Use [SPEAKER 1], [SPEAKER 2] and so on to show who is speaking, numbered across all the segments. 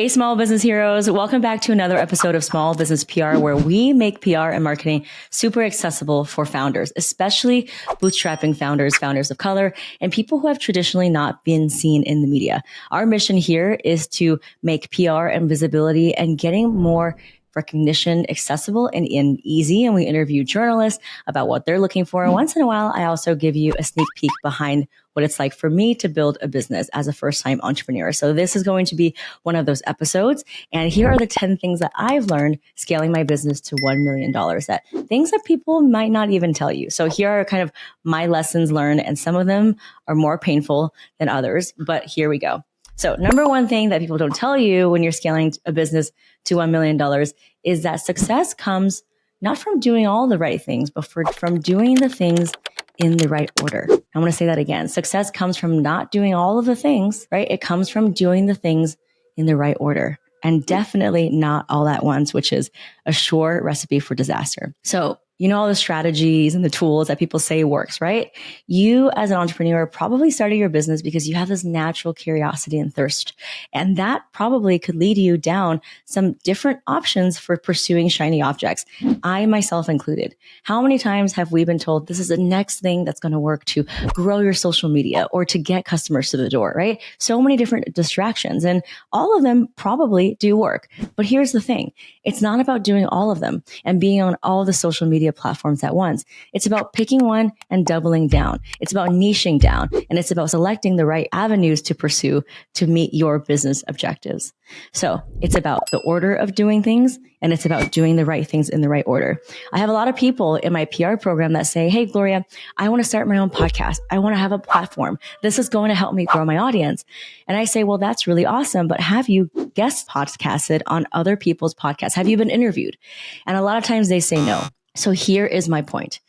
[SPEAKER 1] Hey, small business heroes. Welcome back to another episode of Small Business PR, where we make PR and marketing super accessible for founders, especially bootstrapping founders, founders of color, and people who have traditionally not been seen in the media. Our mission here is to make PR and visibility and getting more recognition accessible and easy. And we interview journalists about what they're looking for. And once in a while, I also give you a sneak peek behind what it's like for me to build a business as a first-time entrepreneur. So this is going to be one of those episodes. And here are the 10 things that I've learned scaling my business to $1 million, that things that people might not even tell you. So here are kind of my lessons learned, and some of them are more painful than others, but here we go. So number one thing that people don't tell you when you're scaling a business to $1 million is that success comes not from doing all the right things, but from doing the things in the right order. I want to say that again. Success comes from not doing all of the things, right? It comes from doing the things in the right order, and definitely not all at once, which is a sure recipe for disaster. So you know all the strategies and the tools that people say works, right? You as an entrepreneur probably started your business because you have this natural curiosity and thirst. And that probably could lead you down some different options for pursuing shiny objects. I myself included. How many times have we been told this is the next thing that's going to work to grow your social media or to get customers to the door, right? So many different distractions, and all of them probably do work. But here's the thing. It's not about doing all of them and being on all the social media platforms at once. It's about picking one and doubling down. It's about niching down, and it's about selecting the right avenues to pursue to meet your business objectives. So it's about the order of doing things, and it's about doing the right things in the right order. I have a lot of people in my PR program that say, hey, Gloria, I want to start my own podcast. I want to have a platform. This is going to help me grow my audience. And I say, well, that's really awesome, but have you guest podcasted on other people's podcasts? Have you been interviewed? And a lot of times they say no. So here is my point.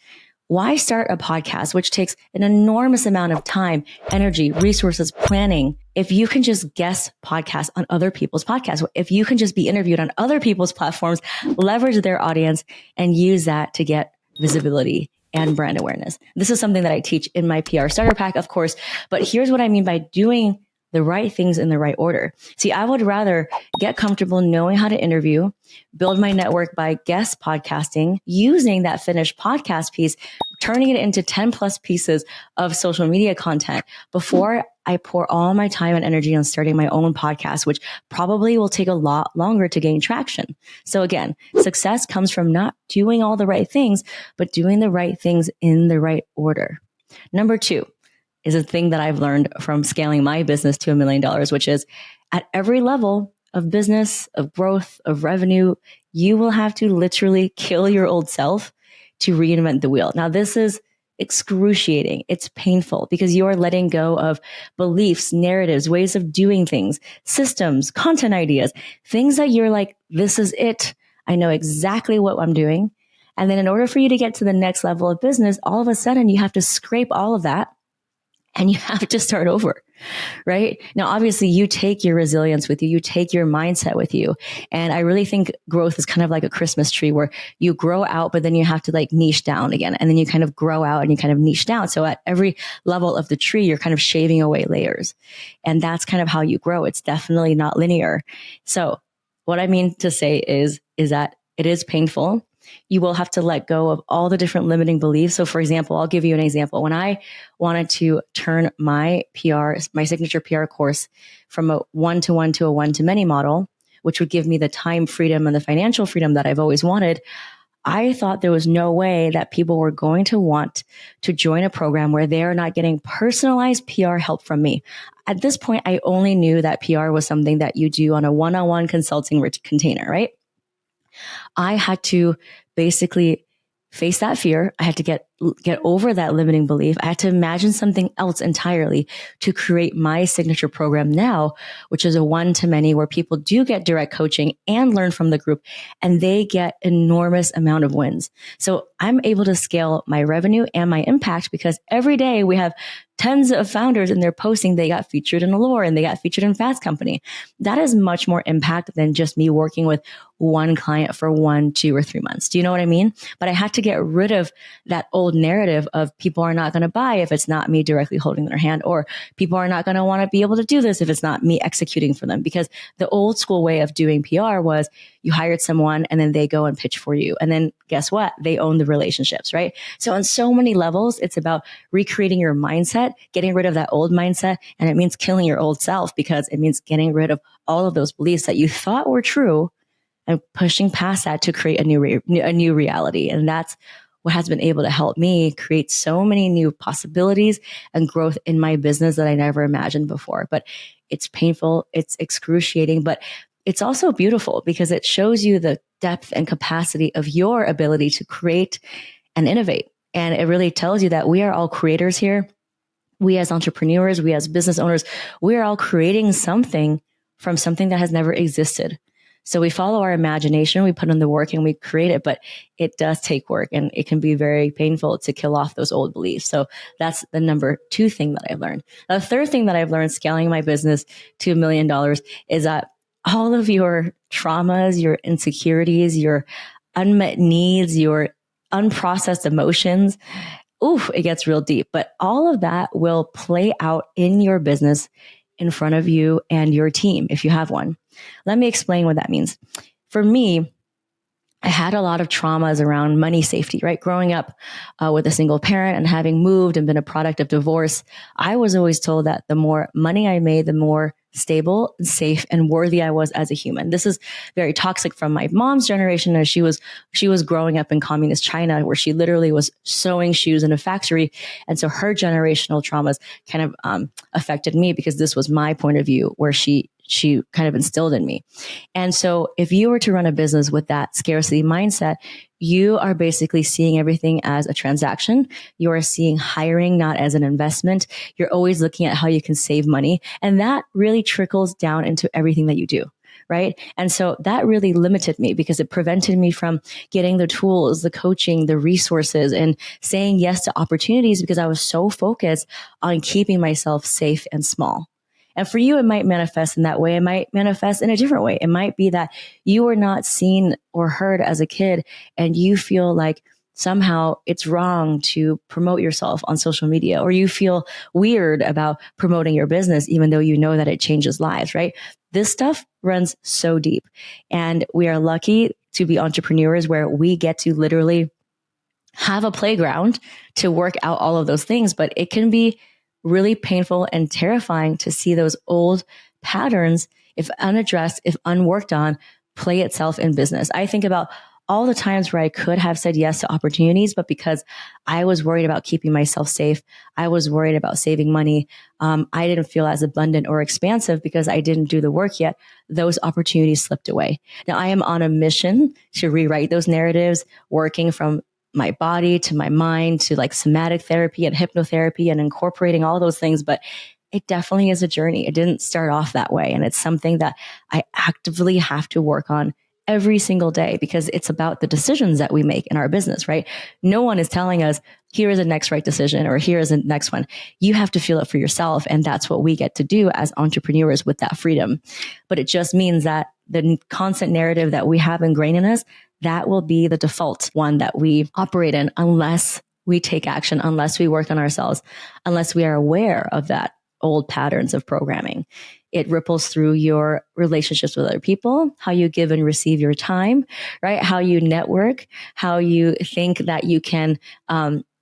[SPEAKER 1] Why start a podcast, which takes an enormous amount of time, energy, resources, planning, if you can just guest podcasts on other people's podcasts, if you can just be interviewed on other people's platforms, leverage their audience, and use that to get visibility and brand awareness. This is something that I teach in my PR starter pack, of course, but here's what I mean by doing the right things in the right order. See, I would rather get comfortable knowing how to interview, build my network by guest podcasting, using that finished podcast piece, turning it into 10 plus pieces of social media content before I pour all my time and energy on starting my own podcast, which probably will take a lot longer to gain traction. So again, success comes from not doing all the right things, but doing the right things in the right order. Number two is a thing that I've learned from scaling my business to $1 million, which is at every level of business, of growth, of revenue, you will have to literally kill your old self to reinvent the wheel. Now, this is excruciating. It's painful because you are letting go of beliefs, narratives, ways of doing things, systems, content ideas, things that you're like, this is it. I know exactly what I'm doing. And then in order for you to get to the next level of business, all of a sudden you have to scrape all of that and you have to start over, right? Now, obviously, you take your resilience with you. You take your mindset with you. And I really think growth is kind of like a Christmas tree where you grow out, but then you have to like niche down again. And then you kind of grow out and you kind of niche down. So at every level of the tree, you're kind of shaving away layers. And that's kind of how you grow. It's definitely not linear. So what I mean to say is that it is painful. You will have to let go of all the different limiting beliefs. So for example, I'll give you an example. When I wanted to turn my signature PR course from a one-to-one to a one-to-many model, which would give me the time freedom and the financial freedom that I've always wanted, I thought there was no way that people were going to want to join a program where they're not getting personalized PR help from me. At this point, I only knew that PR was something that you do on a one-on-one consulting container, right? I had to basically face that fear. I had to get over that limiting belief. I had to imagine something else entirely to create my signature program now, which is a one-to-many where people do get direct coaching and learn from the group, and they get enormous amount of wins. So I'm able to scale my revenue and my impact because every day we have tons of founders and they're posting they got featured in Allure and they got featured in Fast Company. That is much more impact than just me working with one client for 1, 2, or 3 months. Do you know what I mean? But I had to get rid of that old old narrative of people are not going to buy if it's not me directly holding their hand, or people are not going to want to be able to do this if it's not me executing for them. Because the old school way of doing PR was you hired someone and then they go and pitch for you. And then guess what? They own the relationships, right? So on so many levels, it's about recreating your mindset, getting rid of that old mindset. And it means killing your old self, because it means getting rid of all of those beliefs that you thought were true and pushing past that to create a new reality. And that's what has been able to help me create so many new possibilities and growth in my business that I never imagined before. But it's painful, it's excruciating, but it's also beautiful because it shows you the depth and capacity of your ability to create and innovate. And it really tells you that we are all creators here. We as entrepreneurs, we as business owners, we are all creating something from something that has never existed. So we follow our imagination, we put in the work and we create it, but it does take work and it can be very painful to kill off those old beliefs. So that's the number 2 thing that I've learned. The third thing that I've learned scaling my business to $1 million is that all of your traumas, your insecurities, your unmet needs, your unprocessed emotions, it gets real deep, but all of that will play out in your business in front of you and your team if you have one. Let me explain what that means. For me, I had a lot of traumas around money safety, right? Growing up with a single parent and having moved and been a product of divorce, I was always told that the more money I made, the more stable and safe and worthy I was as a human. This is very toxic from my mom's generation, as she was growing up in communist China, where she literally was sewing shoes in a factory. And so her generational traumas kind of affected me because this was my point of view where she kind of instilled in me. And so if you were to run a business with that scarcity mindset, you are basically seeing everything as a transaction. You are seeing hiring not as an investment. You're always looking at how you can save money. And that really trickles down into everything that you do, right? And so that really limited me because it prevented me from getting the tools, the coaching, the resources, and saying yes to opportunities because I was so focused on keeping myself safe and small. And for you, it might manifest in that way. It might manifest in a different way. It might be that you were not seen or heard as a kid and you feel like somehow it's wrong to promote yourself on social media, or you feel weird about promoting your business, even though you know that it changes lives, right? This stuff runs so deep. And we are lucky to be entrepreneurs where we get to literally have a playground to work out all of those things, but it can be really painful and terrifying to see those old patterns, if unaddressed, if unworked on, play itself in business. I think about all the times where I could have said yes to opportunities, but because I was worried about keeping myself safe, I was worried about saving money. I didn't feel as abundant or expansive because I didn't do the work yet. Those opportunities slipped away. Now I am on a mission to rewrite those narratives, working from my body to my mind to like somatic therapy and hypnotherapy and incorporating all those things. But it definitely is a journey. It didn't start off that way. And it's something that I actively have to work on every single day because it's about the decisions that we make in our business, right? No one is telling us, here is the next right decision or here is the next one. You have to feel it for yourself. And that's what we get to do as entrepreneurs with that freedom. But it just means that the constant narrative that we have ingrained in us, that will be the default one that we operate in unless we take action, unless we work on ourselves, unless we are aware of that old patterns of programming. It ripples through your relationships with other people, how you give and receive your time, right? How you network, how you think that you can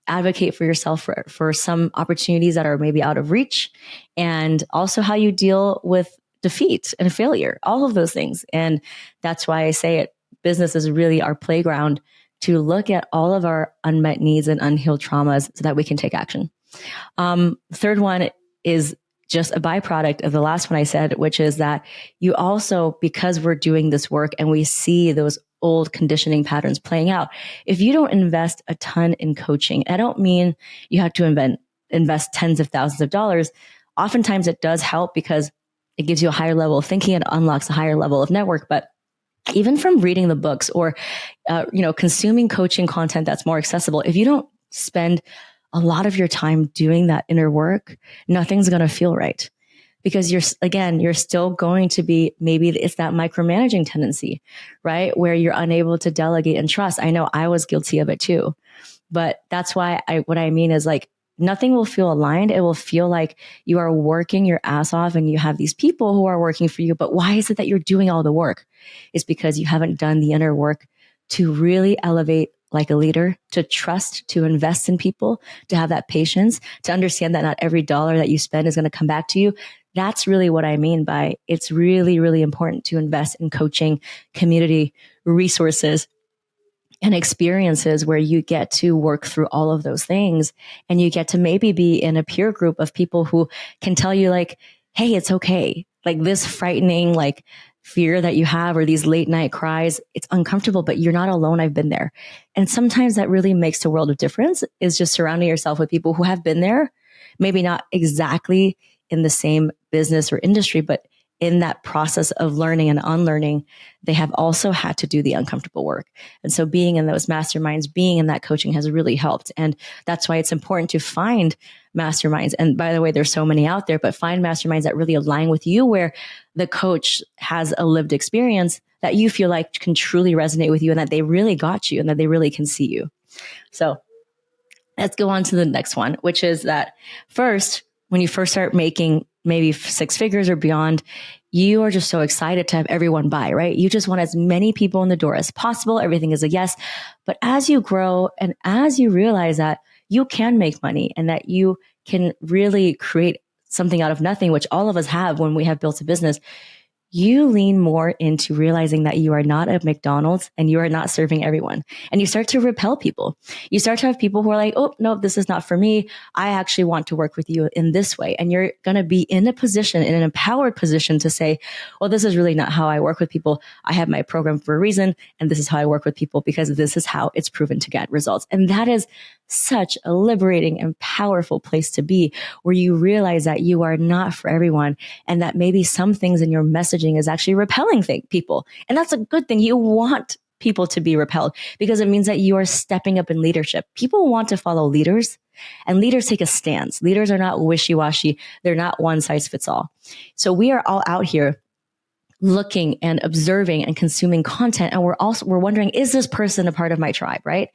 [SPEAKER 1] advocate for yourself for some opportunities that are maybe out of reach, and also how you deal with defeat and failure, all of those things. And that's why I say it. Business is really our playground to look at all of our unmet needs and unhealed traumas so that we can take action. Third one is just a byproduct of the last one I said, which is that you also, because we're doing this work and we see those old conditioning patterns playing out, if you don't invest a ton in coaching, I don't mean you have to invest tens of thousands of dollars. Oftentimes it does help because it gives you a higher level of thinking and unlocks a higher level of network. But even from reading the books or, consuming coaching content that's more accessible, if you don't spend a lot of your time doing that inner work, nothing's going to feel right. Because you're still going to be, maybe it's that micromanaging tendency, right? Where you're unable to delegate and trust. I know I was guilty of it too. But that's why what I mean is like, nothing will feel aligned. It will feel like you are working your ass off and you have these people who are working for you. But why is it that you're doing all the work? It's because you haven't done the inner work to really elevate like a leader, to trust, to invest in people, to have that patience, to understand that not every dollar that you spend is going to come back to you. That's really what I mean by it's really, really important to invest in coaching, community, resources, and experiences where you get to work through all of those things. And you get to maybe be in a peer group of people who can tell you like, hey, it's okay. Like this frightening, like fear that you have or these late night cries, it's uncomfortable, but you're not alone. I've been there. And sometimes that really makes a world of difference, is just surrounding yourself with people who have been there, maybe not exactly in the same business or industry, but in that process of learning and unlearning, they have also had to do the uncomfortable work. And so being in those masterminds, being in that coaching has really helped. And that's why it's important to find masterminds. And by the way, there's so many out there, but find masterminds that really align with you, where the coach has a lived experience that you feel like can truly resonate with you and that they really got you and that they really can see you. So let's go on to the next one, which is that first, when you first start making maybe 6 figures or beyond, you are just so excited to have everyone buy, right? You just want as many people in the door as possible. Everything is a yes. But as you grow and as you realize that you can make money and that you can really create something out of nothing, which all of us have when we have built a business, you lean more into realizing that you are not at McDonald's and you are not serving everyone. And you start to repel people. You start to have people who are like, oh, no, this is not for me. I actually want to work with you in this way. And you're going to be in a position, in an empowered position to say, well, this is really not how I work with people. I have my program for a reason. And this is how I work with people because this is how it's proven to get results. And that is such a liberating and powerful place to be, where you realize that you are not for everyone and that maybe some things in your messaging is actually repelling people. And that's a good thing. You want people to be repelled because it means that you are stepping up in leadership. People want to follow leaders, and leaders take a stance. Leaders are not wishy-washy. They're not one size fits all. So we are all out here looking and observing and consuming content. And we're wondering, is this person a part of my tribe? Right.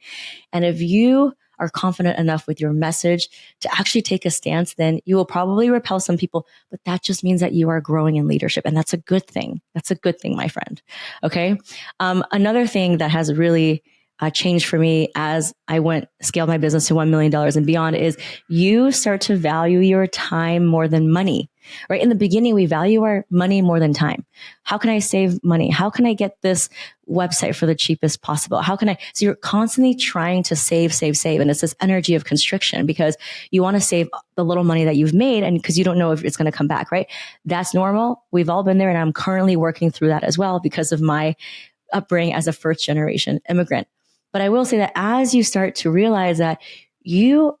[SPEAKER 1] And if you are confident enough with your message to actually take a stance, then you will probably repel some people, but that just means that you are growing in leadership. And that's a good thing. That's a good thing, my friend. Okay. Another thing that has really changed for me as I scaled my business to $1 million and beyond is you start to value your time more than money. Right? In the beginning, we value our money more than time. How can I save money? How can I get this website for the cheapest possible? So you're constantly trying to save. And it's this energy of constriction because you want to save the little money that you've made and because you don't know if it's going to come back, right? That's normal. We've all been there. And I'm currently working through that as well because of my upbringing as a first generation immigrant. But I will say that as you start to realize that your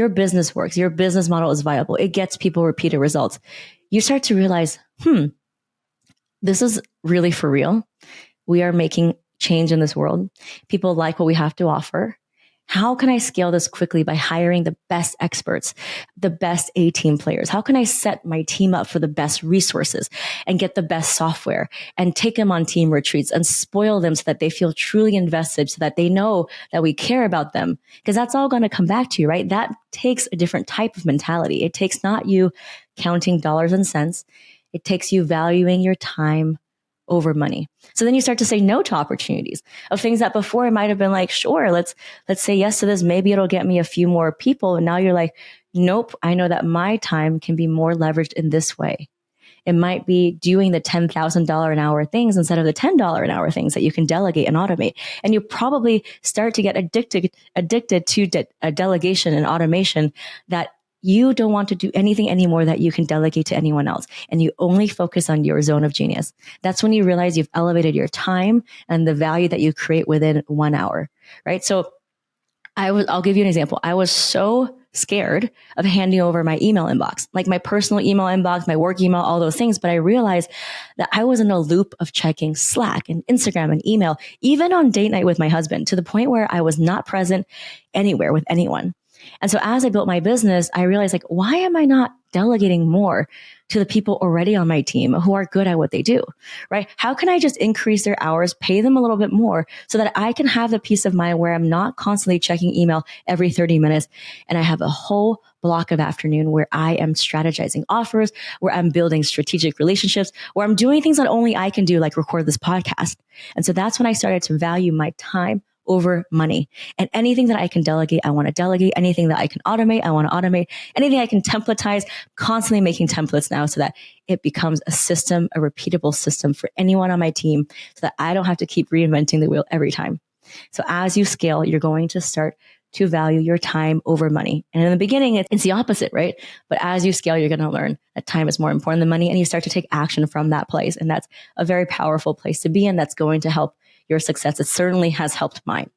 [SPEAKER 1] business works, your business model is viable, it gets people repeated results, you start to realize, this is really for real. We are making change in this world. People like what we have to offer. How can I scale this quickly by hiring the best experts, the best A-team players? How can I set my team up for the best resources and get the best software and take them on team retreats and spoil them so that they feel truly invested, so that they know that we care about them? Because that's all going to come back to you, right? That takes a different type of mentality. It takes not you counting dollars and cents. It takes you valuing your time over money. So then you start to say no to opportunities of things that before it might have been like, sure, let's say yes to this. Maybe it'll get me a few more people. And now you're like, nope, I know that my time can be more leveraged in this way. It might be doing the $10,000 an hour things instead of the $10 an hour things that you can delegate and automate. And you probably start to get addicted to a delegation and automation that you don't want to do anything anymore that you can delegate to anyone else. And you only focus on your zone of genius. That's when you realize you've elevated your time and the value that you create within 1 hour, right? So I'll give you an example. I was so scared of handing over my email inbox, like my personal email inbox, my work email, all those things. But I realized that I was in a loop of checking Slack and Instagram and email, even on date night with my husband, to the point where I was not present anywhere with anyone. And so as I built my business, I realized like, why am I not delegating more to the people already on my team who are good at what they do, right? How can I just increase their hours, pay them a little bit more so that I can have the peace of mind where I'm not constantly checking email every 30 minutes and I have a whole block of afternoon where I am strategizing offers, where I'm building strategic relationships, where I'm doing things that only I can do, like record this podcast. And so that's when I started to value my time over money. And anything that I can delegate, I want to delegate. Anything that I can automate, I want to automate. Anything I can templatize, constantly making templates now so that it becomes a system, a repeatable system for anyone on my team so that I don't have to keep reinventing the wheel every time. So as you scale, you're going to start to value your time over money. And in the beginning, it's the opposite, right? But as you scale, you're going to learn that time is more important than money and you start to take action from that place. And that's a very powerful place to be in. That's going to help your success. It certainly has helped mine.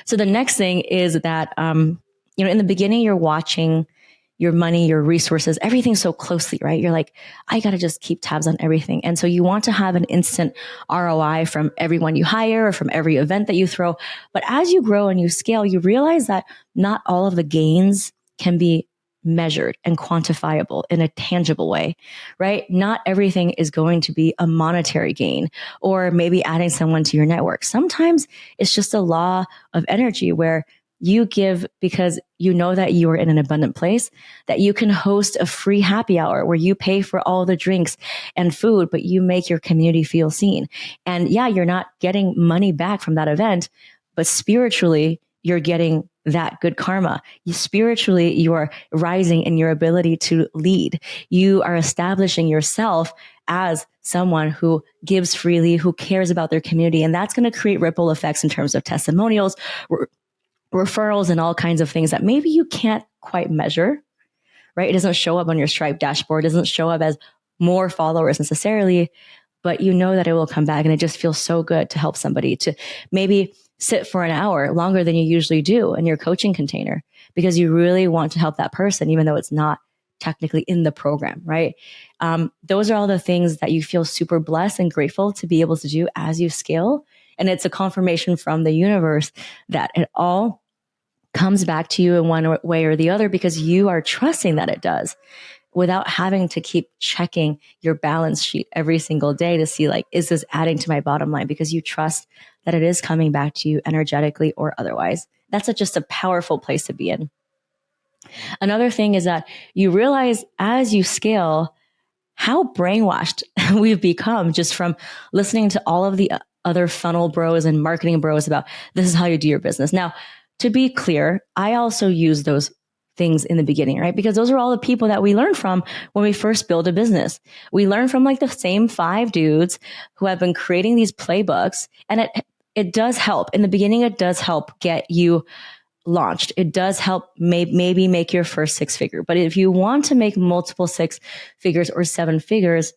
[SPEAKER 1] So the next thing is that, in the beginning, you're watching your money, your resources, everything so closely, right? You're like, I got to just keep tabs on everything. And so you want to have an instant ROI from everyone you hire or from every event that you throw. But as you grow and you scale, you realize that not all of the gains can be measured and quantifiable in a tangible way, right? Not everything is going to be a monetary gain or maybe adding someone to your network. Sometimes it's just a law of energy where you give because you know that you are in an abundant place, that you can host a free happy hour where you pay for all the drinks and food, but you make your community feel seen. And yeah, you're not getting money back from that event, but spiritually, you're getting that good karma. Spiritually, you are rising in your ability to lead. You are establishing yourself as someone who gives freely, who cares about their community. And that's going to create ripple effects in terms of testimonials, referrals, and all kinds of things that maybe you can't quite measure, right? It doesn't show up on your Stripe dashboard. It doesn't show up as more followers necessarily, but you know that it will come back. And it just feels so good to help somebody to maybe sit for an hour longer than you usually do in your coaching container because you really want to help that person, even though it's not technically in the program, right? Those are all the things that you feel super blessed and grateful to be able to do as you scale. And it's a confirmation from the universe that it all comes back to you in one way or the other because you are trusting that it does without having to keep checking your balance sheet every single day to see like, is this adding to my bottom line? Because you trust that it is coming back to you energetically or otherwise. That's just a powerful place to be in. Another thing is that you realize as you scale how brainwashed we've become just from listening to all of the other funnel bros and marketing bros about this is how you do your business. Now, to be clear, I also use those things in the beginning, right? Because those are all the people that we learn from when we first build a business. We learn from like the same 5 dudes who have been creating these playbooks. And it does help. In the beginning, it does help get you launched. It does help maybe make your first 6 figure. But if you want to make multiple 6 figures or 7 figures,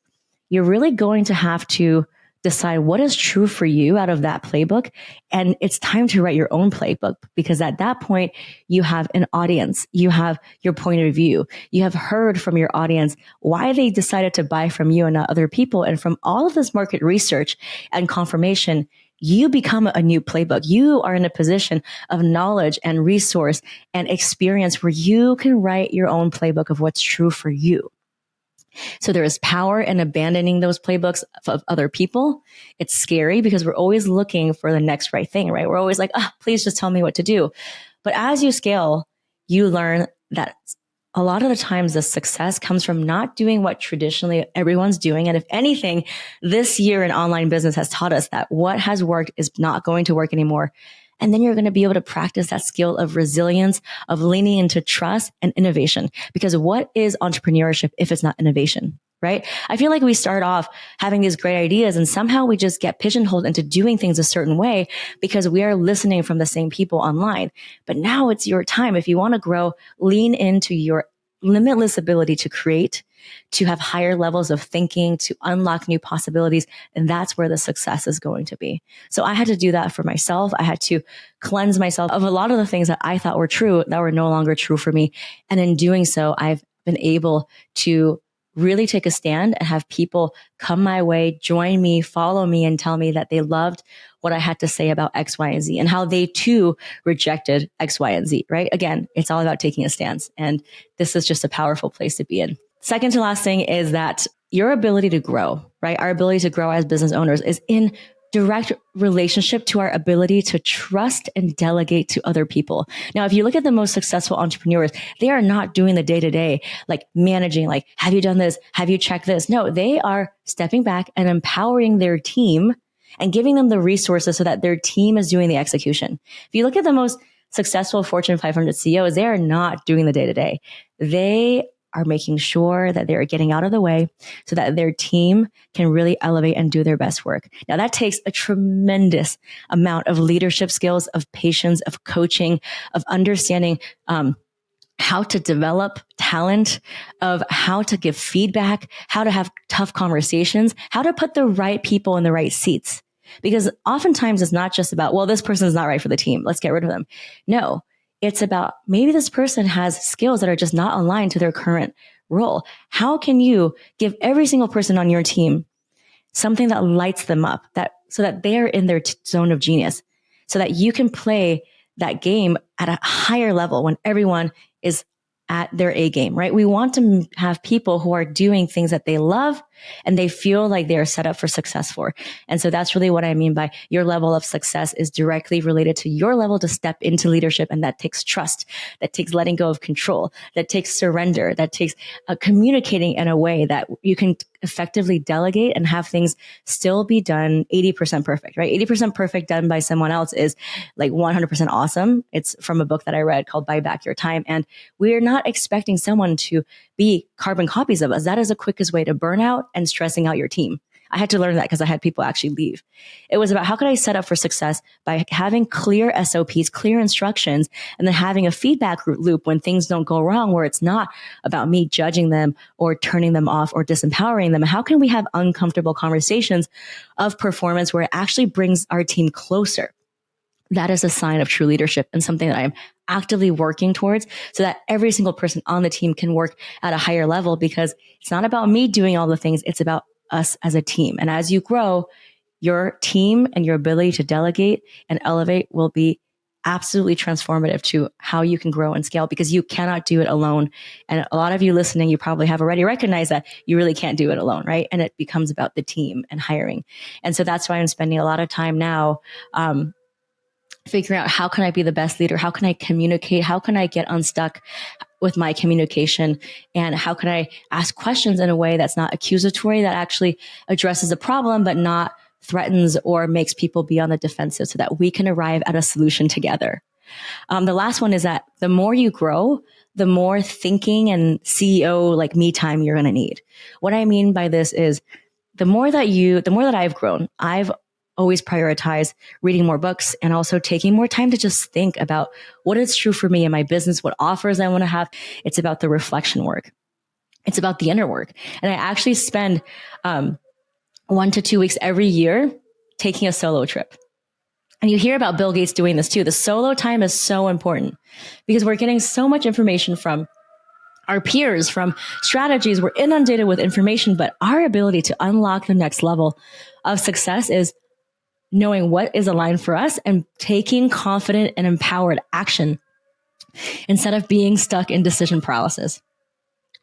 [SPEAKER 1] you're really going to have to decide what is true for you out of that playbook. And it's time to write your own playbook because at that point, you have an audience, you have your point of view, you have heard from your audience why they decided to buy from you and not other people. And from all of this market research and confirmation, you become a new playbook. You are in a position of knowledge and resource and experience where you can write your own playbook of what's true for you. So there is power in abandoning those playbooks of other people. It's scary because we're always looking for the next right thing, right? We're always like, please just tell me what to do. But as you scale, you learn that a lot of the times the success comes from not doing what traditionally everyone's doing. And if anything, this year in online business has taught us that what has worked is not going to work anymore. And then you're going to be able to practice that skill of resilience, of leaning into trust and innovation. Because what is entrepreneurship if it's not innovation, right? I feel like we start off having these great ideas and somehow we just get pigeonholed into doing things a certain way because we are listening from the same people online. But now it's your time. If you want to grow, lean into your limitless ability to create, to have higher levels of thinking, to unlock new possibilities. And that's where the success is going to be. So I had to do that for myself. I had to cleanse myself of a lot of the things that I thought were true that were no longer true for me. And in doing so, I've been able to really take a stand and have people come my way, join me, follow me, and tell me that they loved what I had to say about X, Y, and Z, and how they too rejected X, Y, and Z, right? Again, it's all about taking a stance. And this is just a powerful place to be in. Second to last thing is that your ability to grow, right? Our ability to grow as business owners is in direct relationship to our ability to trust and delegate to other people. Now, if you look at the most successful entrepreneurs, they are not doing the day-to-day, like managing, like, have you done this? Have you checked this? No, they are stepping back and empowering their team and giving them the resources so that their team is doing the execution. If you look at the most successful Fortune 500 CEOs, they are not doing the day-to-day. They are making sure that they're getting out of the way so that their team can really elevate and do their best work. Now, that takes a tremendous amount of leadership skills, of patience, of coaching, of understanding how to develop talent, of how to give feedback, how to have tough conversations, how to put the right people in the right seats. Because oftentimes it's not just about, well, this person is not right for the team, let's get rid of them. No, it's about maybe this person has skills that are just not aligned to their current role. How can you give every single person on your team something that lights them up, so that they're in their zone of genius, so that you can play that game at a higher level when everyone is at their A game, right? We want to have people who are doing things that they love and they feel like they are set up for success for. And so that's really what I mean by your level of success is directly related to your level to step into leadership. And that takes trust, that takes letting go of control, that takes surrender, that takes communicating in a way that you can effectively delegate and have things still be done 80% perfect, right? 80% perfect done by someone else is like 100% awesome. It's from a book that I read called Buy Back Your Time. And we're not expecting someone to be carbon copies of us. That is the quickest way to burn out and stressing out your team. I had to learn that because I had people actually leave. It was about how could I set up for success by having clear SOPs, clear instructions, and then having a feedback loop when things don't go wrong, where it's not about me judging them or turning them off or disempowering them. How can we have uncomfortable conversations of performance where it actually brings our team closer? That is a sign of true leadership and something that I'm actively working towards so that every single person on the team can work at a higher level, because it's not about me doing all the things. It's about us as a team. And as you grow, your team and your ability to delegate and elevate will be absolutely transformative to how you can grow and scale, because you cannot do it alone. And a lot of you listening, you probably have already recognized that you really can't do it alone, right? And it becomes about the team and hiring. And so that's why I'm spending a lot of time now, figuring out how can I be the best leader? How can I communicate? How can I get unstuck with my communication? And how can I ask questions in a way that's not accusatory, that actually addresses a problem, but not threatens or makes people be on the defensive, so that we can arrive at a solution together. The last one is that the more you grow, the more thinking and CEO like me time you're going to need. What I mean by this is the more that I've grown, I've always prioritize reading more books and also taking more time to just think about what is true for me in my business, what offers I want to have. It's about the reflection work. It's about the inner work. And I actually spend 1 to 2 weeks every year taking a solo trip. And you hear about Bill Gates doing this too. The solo time is so important because we're getting so much information from our peers, from strategies. We're inundated with information, but our ability to unlock the next level of success is knowing what is aligned for us and taking confident and empowered action instead of being stuck in decision paralysis.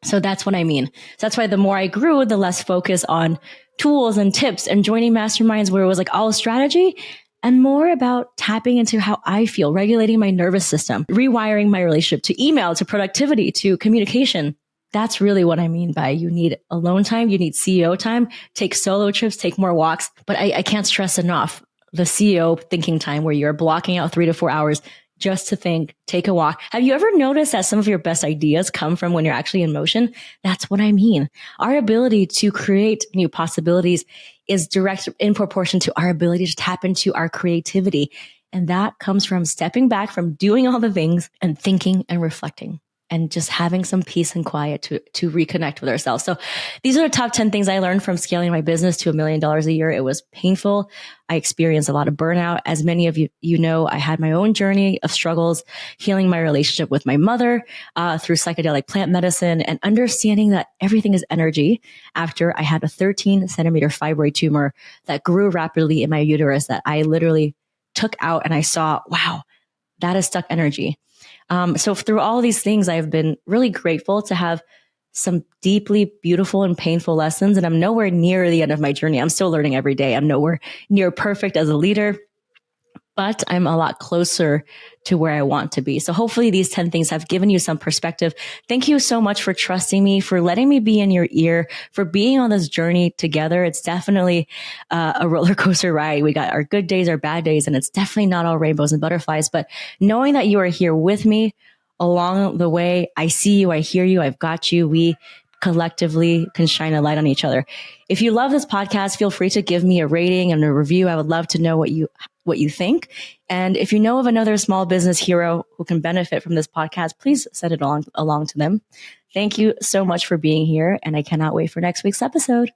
[SPEAKER 1] So that's what I mean. So that's why the more I grew, the less focus on tools and tips and joining masterminds where it was like all strategy, and more about tapping into how I feel, regulating my nervous system, rewiring my relationship to email, to productivity, to communication. That's really what I mean by you need alone time, you need CEO time, take solo trips, take more walks. But I can't stress enough the CEO thinking time where you're blocking out 3 to 4 hours just to think, take a walk. Have you ever noticed that some of your best ideas come from when you're actually in motion? That's what I mean. Our ability to create new possibilities is direct in proportion to our ability to tap into our creativity. And that comes from stepping back from doing all the things and thinking and reflecting. and just having some peace and quiet to reconnect with ourselves. So these are the top 10 things I learned from scaling my business to $1 million a year. It was painful. I experienced a lot of burnout. As many of you know, I had my own journey of struggles, healing my relationship with my mother through psychedelic plant medicine, and understanding that everything is energy after I had a 13-centimeter fibroid tumor that grew rapidly in my uterus that I literally took out, and I saw, wow, that is stuck energy. So through all of these things, I've been really grateful to have some deeply beautiful and painful lessons. And I'm nowhere near the end of my journey. I'm still learning every day. I'm nowhere near perfect as a leader, but I'm a lot closer to where I want to be. So hopefully these 10 things have given you some perspective. Thank you so much for trusting me, for letting me be in your ear, for being on this journey together. It's definitely a roller coaster ride. We got our good days, our bad days, and it's definitely not all rainbows and butterflies. But knowing that you are here with me along the way, I see you, I hear you, I've got you. We collectively can shine a light on each other. If you love this podcast, feel free to give me a rating and a review. I would love to know what you think. And if you know of another small business hero who can benefit from this podcast, please send it along to them. Thank you so much for being here, and I cannot wait for next week's episode.